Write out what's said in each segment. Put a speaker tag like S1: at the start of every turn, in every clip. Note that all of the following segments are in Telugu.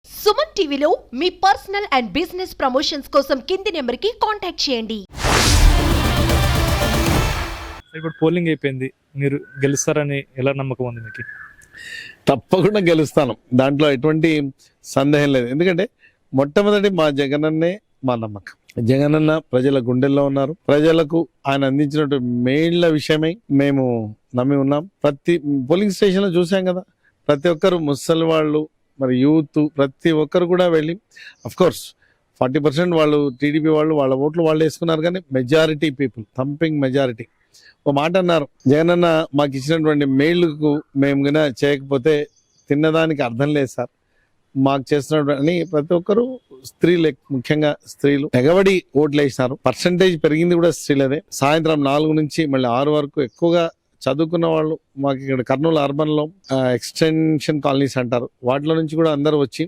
S1: సుమన్ టీవీలో మీ పర్సనల్ అండ్ బిజినెస్ ప్రమోషన్స్ కోసం కింది నెంబర్కి కాంటాక్ట్ చేయండి.
S2: ఇప్పుడు పోలింగ్ అయిపోయింది, మీరు గెలుస్తారని ఎలా నమ్మకం ఉంది మీకు?
S3: తప్పకుండా గెలుస్తాను, దాంట్లో ఎటువంటి సందేహం లేదు. ఎందుకంటే మొట్టమొదటి మా జగనన్నే మా నమ్మకం. జగనన్న ప్రజల గుండెల్లో ఉన్నారు. ప్రజలకు ఆయన అందించినటువంటి మేళ్ల విషయమై మేము నమ్మి ఉన్నాం. ప్రతి పోలింగ్ స్టేషన్ లో చూసాం కదా, ప్రతి ఒక్కరు ముసలి వాళ్ళు, మరి యూత్, ప్రతి ఒక్కరు కూడా వెళ్ళి, అఫ్ కోర్స్ 40% వాళ్ళు టీడీపీ వాళ్ళు వాళ్ళ ఓట్లు వాళ్ళు వేసుకున్నారు, కానీ మెజారిటీ పీపుల్, థంపింగ్ మెజారిటీ ఓ మాట అన్నారు, జగనన్న మాకు ఇచ్చినటువంటి మెయిల్కు మేము గన చేయకపోతే తిన్నదానికి అర్థం లేదు సార్, మాకు చేస్తున్నటువంటి అని ప్రతి ఒక్కరు స్త్రీలు, ముఖ్యంగా స్త్రీలు ఎగబడి ఓట్లు వేసినారు. పర్సంటేజ్ పెరిగింది కూడా స్త్రీలదే. సాయంత్రం 4 నుంచి మళ్ళీ 6 వరకు ఎక్కువగా చదువుకున్న వాళ్ళు, మాకు ఇక్కడ కర్నూలు అర్బన్ లో ఎక్స్టెన్షన్ కాలనీస్ అంటారు, వాటిలో నుంచి కూడా అందరూ వచ్చి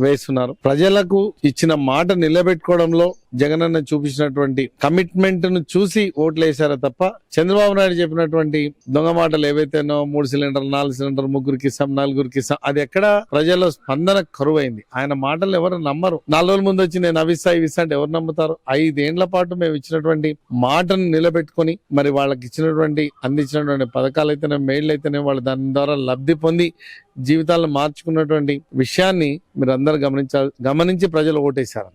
S3: వేస్తున్నారు. ప్రజలకు ఇచ్చిన మాట నిలబెట్టుకోవడంలో జగనన్న చూపించినటువంటి కమిట్మెంట్ ను చూసి ఓట్లు వేశారు తప్ప, చంద్రబాబు నాయుడు చెప్పినటువంటి దొంగ మాటలు ఏవైతేనో 3 సిలిండర్ 4 సిలిండర్, 3 ఇస్తాం 4 ఇస్తాం, అది ఎక్కడ ప్రజల స్పందన కరువైంది. ఆయన మాటలు ఎవరు నమ్మరు. 4 రోజుల ముందు వచ్చి నేను అవిస్తా ఇవిస్తా అంటే ఎవరు నమ్ముతారు? 5 ఏండ్ల పాటు మేము ఇచ్చినటువంటి మాటను నిలబెట్టుకొని, మరి వాళ్ళకి ఇచ్చినటువంటి అందించినటువంటి పథకాలు అయితేనే, మెయిల్ అయితేనే, వాళ్ళు దాని ద్వారా లబ్ధి పొంది జీవితాలను మార్చుకున్నటువంటి విషయాన్ని మీరు అందరూ గమనించి ప్రజలు ఓటేశారు.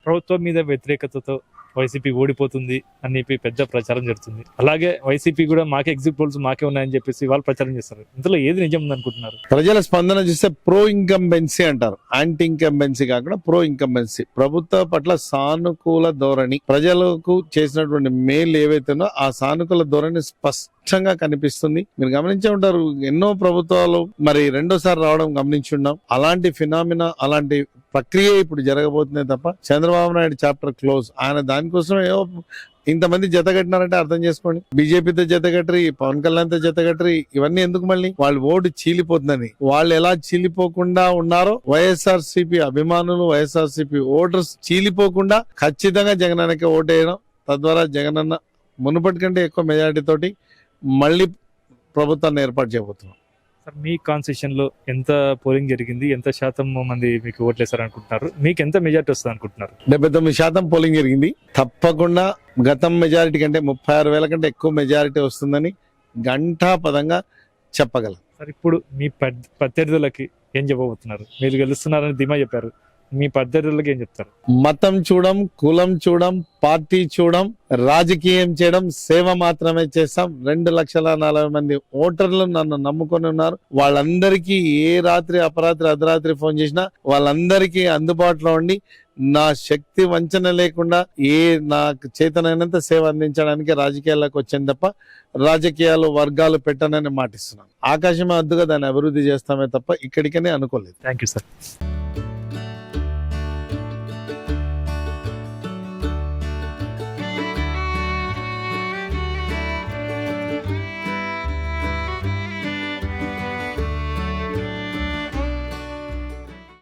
S2: ప్రభుత్వం మీద వ్యతిరేకతతో వైసీపీ ఓడిపోతుంది అని చెప్పి పెద్ద ప్రచారం జరుగుతుంది. అలాగే వైసీపీ కూడా మాకే ఎగ్జిట్ పోల్స్ మాకే ఉన్నాయని చెప్పేసి వాళ్ళు ప్రచారం చేస్తారు. ఇందులో ఏది నిజం అనుకుంటున్నారు?
S3: ప్రజల స్పందన చూస్తే ప్రో ఇన్కంబెన్సీ అంటారు, యాంటీ ఇన్కంబెన్సీ కాకుండా ప్రో ఇన్కంబెన్సీ. ప్రభుత్వ పట్ల సానుకూల ధోరణి, ప్రజలకు చేసినటువంటి మేలు ఏవైతేనో ఆ సానుకూల ధోరణి స్పష్టంగా కనిపిస్తుంది. మీరు గమనించే ఉంటారు, ఎన్నో ప్రభుత్వాలు మరి రెండోసారి రావడం గమనించి ఉన్నాం. అలాంటి ఫినామినా, అలాంటి ప్రక్రియ ఇప్పుడు జరగబోతుంది తప్ప చంద్రబాబు నాయుడు చాప్టర్ క్లోజ్. ఆయన దానికోసం ఏవో ఇంతమంది జత కట్టినారంటే అర్థం చేసుకోండి. బీజేపీతో జత కట్టరి, పవన్ కళ్యాణ్తో జత కట్టరి, ఇవన్నీ ఎందుకు? మళ్ళీ వాళ్ళు ఓటు చీలిపోతుందని. వాళ్ళు ఎలా చీలిపోకుండా ఉన్నారో, వైఎస్ఆర్సీపీ అభిమానులు, వైఎస్ఆర్సీపీ ఓటర్స్ చీలిపోకుండా ఖచ్చితంగా జగనన్నకే ఓటేయడం, తద్వారా జగనన్న మునుపటి కంటే ఎక్కువ మెజారిటీ తోటి మళ్ళీ ప్రభుత్వాన్ని ఏర్పాటు చేయబోతున్నాం.
S2: సార్, మీ కాన్స్టిట్యూషన్ లో ఎంత పోలింగ్ జరిగింది, ఎంత శాతం మంది మీకు ఓట్లేసారు అనుకుంటున్నారు? మీకు ఎంత మెజారిటీ వస్తుంది అనుకుంటున్నారు?
S3: 79% పోలింగ్ జరిగింది. తప్పకుండా గతం మెజారిటీ కంటే 36,000 కంటే ఎక్కువ మెజారిటీ వస్తుందని ఘంటాపదంగా చెప్పగలం.
S2: సార్, ఇప్పుడు మీ ప్రత్యర్థులకి ఏం చెప్పబోతున్నారు? మీరు గెలుస్తున్నారని ధీమా చెప్పారు, మీ ప్రత్యర్థులకి ఏం చెప్తారు?
S3: మతం చూడం, కులం చూడం, పార్టీ చూడం, రాజకీయం చేయడం, సేవ మాత్రమే చేస్తాం. 2,40,40 మంది ఓటర్లు నన్ను నమ్ముకొని ఉన్నారు. వాళ్ళందరికీ ఏ రాత్రి, అపరాత్రి, అర్ధరాత్రి ఫోన్ చేసినా వాళ్ళందరికీ అందుబాటులో ఉండి నా శక్తి వంచన లేకుండా నాకు చేతనైనంత సేవ అందించడానికి రాజకీయాల్లోకి వచ్చాను తప్ప రాజకీయాలు వర్గాలు పెట్టనని మాటిస్తున్నాను. ఆకాశమే అద్దుగా దాన్ని అభివృద్ధి చేస్తామే తప్ప ఇక్కడికనే అనుకోలేదు.
S2: Thank you sir.